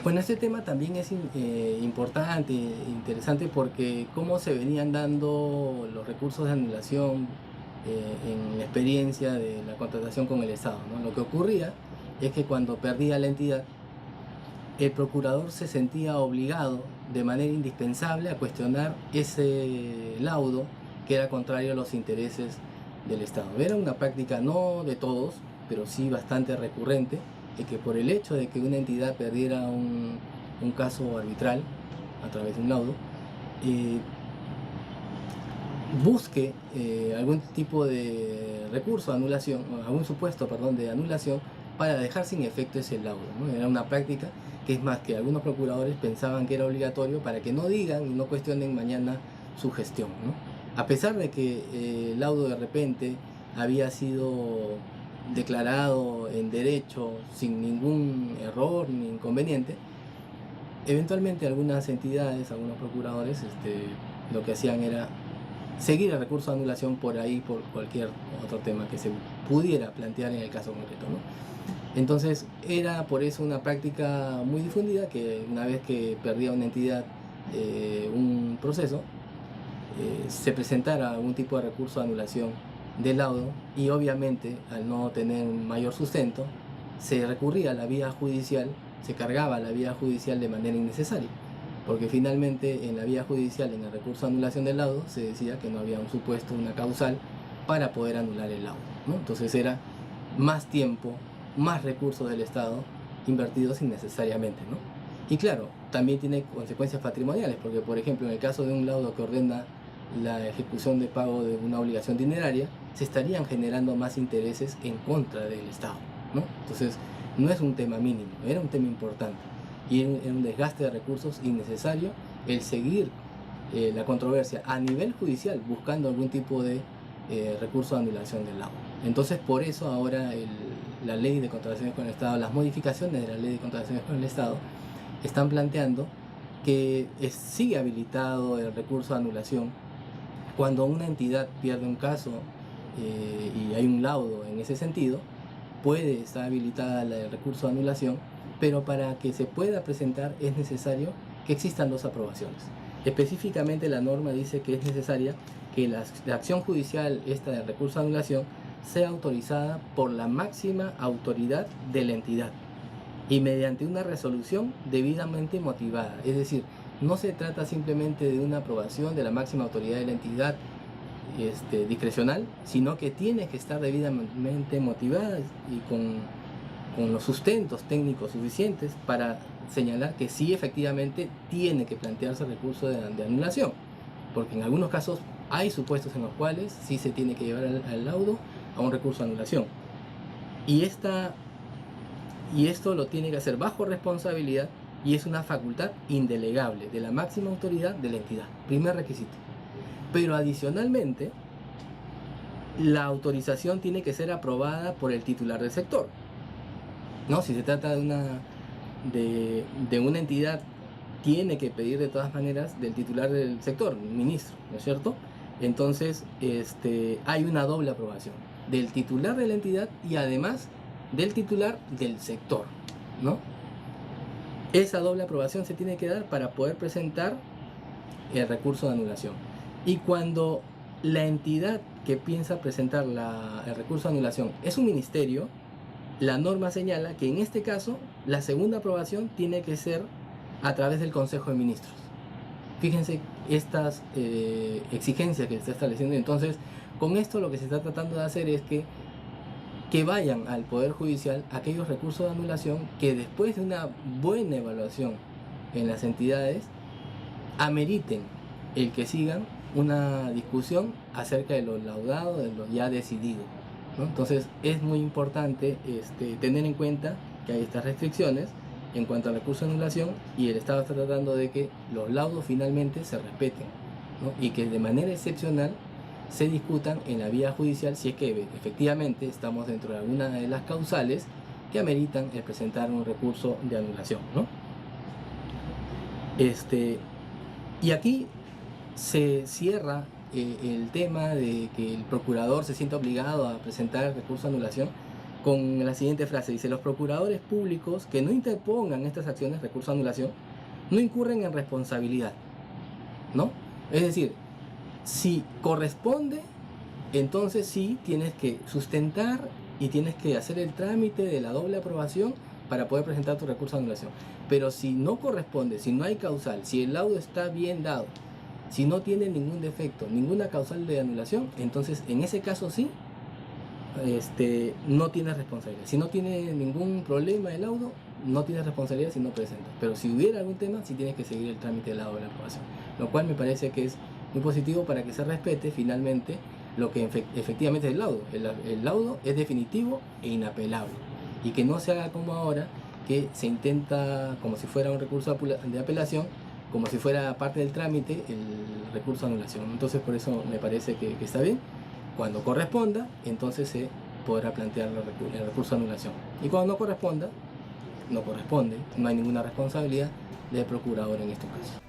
Bueno, este tema también es importante, interesante, porque cómo se venían dando los recursos de anulación en la experiencia de la contratación con el Estado, ¿no? Lo que ocurría es que cuando perdía la entidad, el procurador se sentía obligado de manera indispensable a cuestionar ese laudo que era contrario a los intereses del Estado. Era una práctica no de todos, pero sí bastante recurrente, y que por el hecho de que una entidad perdiera un caso arbitral a través de un laudo, eh, busque algún tipo de recurso de anulación, algún supuesto, perdón, de anulación para dejar sin efecto ese laudo, ¿no? Era una práctica que, es más, que algunos procuradores pensaban que era obligatorio para que no digan y no cuestionen mañana su gestión, ¿no? A pesar de que el laudo de repente había sido declarado en derecho sin ningún error ni inconveniente, eventualmente algunas entidades, algunos procuradores, lo que hacían era seguir el recurso de anulación por ahí, por cualquier otro tema que se pudiera plantear en el caso concreto, ¿no? Entonces era por eso una práctica muy difundida, que una vez que perdía una entidad un proceso, se presentara algún tipo de recurso de anulación del laudo, y obviamente al no tener mayor sustento se recurría a la vía judicial, se cargaba la vía judicial de manera innecesaria, porque finalmente en la vía judicial, en el recurso de anulación del laudo, se decía que no había un supuesto, una causal para poder anular el laudo, ¿no? Entonces era más tiempo, más recursos del Estado invertidos innecesariamente, ¿no? Y claro, también tiene consecuencias patrimoniales, porque por ejemplo en el caso de un laudo que ordena la ejecución de pago de una obligación dineraria, se estarían generando más intereses en contra del Estado, ¿no? Entonces no es un tema mínimo, era un tema importante, y era un desgaste de recursos innecesario el seguir la controversia a nivel judicial buscando algún tipo de recurso de anulación del laudo. Entonces por eso ahora la ley de contrataciones con el Estado, las modificaciones de la ley de contrataciones con el Estado, están planteando que sigue habilitado el recurso de anulación cuando una entidad pierde un caso y hay un laudo en ese sentido. Puede estar habilitada el recurso de anulación, pero para que se pueda presentar es necesario que existan dos aprobaciones. Específicamente la norma dice que es necesaria que la acción judicial, esta de recurso de anulación, sea autorizada por la máxima autoridad de la entidad y mediante una resolución debidamente motivada. Es decir, no se trata simplemente de una aprobación de la máxima autoridad de la entidad discrecional, sino que tiene que estar debidamente motivada y con los sustentos técnicos suficientes para señalar que sí, efectivamente tiene que plantearse recurso de anulación, porque en algunos casos hay supuestos en los cuales sí se tiene que llevar al laudo a un recurso de anulación, y esto lo tiene que hacer bajo responsabilidad, y es una facultad indelegable de la máxima autoridad de la entidad, primer requisito. Pero adicionalmente, la autorización tiene que ser aprobada por el titular del sector, ¿no? Si se trata de una entidad, tiene que pedir de todas maneras del titular del sector, ministro, ¿no es cierto? Entonces hay una doble aprobación del titular de la entidad y además del titular del sector, ¿no? Esa doble aprobación se tiene que dar para poder presentar el recurso de anulación. Y cuando la entidad que piensa presentar el recurso de anulación es un ministerio, la norma señala que en este caso la segunda aprobación tiene que ser a través del Consejo de Ministros. Fíjense estas exigencias que se está estableciendo. Entonces, con esto lo que se está tratando de hacer es que vayan al Poder Judicial aquellos recursos de anulación que, después de una buena evaluación en las entidades, ameriten el que sigan una discusión acerca de lo laudado, de lo ya decidido, ¿no? Entonces es muy importante tener en cuenta que hay estas restricciones en cuanto al recurso de anulación, y el Estado está tratando de que los laudos finalmente se respeten, ¿no? Y que de manera excepcional se discutan en la vía judicial si es que efectivamente estamos dentro de alguna de las causales que ameritan el presentar un recurso de anulación, ¿no? Y aquí se cierra el tema de que el procurador se sienta obligado a presentar el recurso de anulación, con la siguiente frase. Dice: los procuradores públicos que no interpongan estas acciones, recurso de anulación, no incurren en responsabilidad, ¿no? Es decir, si corresponde, entonces sí tienes que sustentar y tienes que hacer el trámite de la doble aprobación para poder presentar tu recurso de anulación. Pero si no corresponde, si no hay causal, si el laudo está bien dado, si no tiene ningún defecto, ninguna causal de anulación, entonces en ese caso sí, no tienes responsabilidad. Si no tiene ningún problema el laudo, no tienes responsabilidad si no presentas. Pero si hubiera algún tema, sí tienes que seguir el trámite del laudo de la aprobación. Lo cual me parece que es muy positivo para que se respete finalmente lo que efectivamente es el laudo. El laudo es definitivo e inapelable. Y que no se haga como ahora, que se intenta, como si fuera un recurso de apelación, como si fuera parte del trámite, el recurso de anulación. Entonces por eso me parece que está bien. Cuando corresponda, entonces se podrá plantear el recurso de anulación. Y cuando no corresponda, no corresponde, no hay ninguna responsabilidad del procurador en estos casos.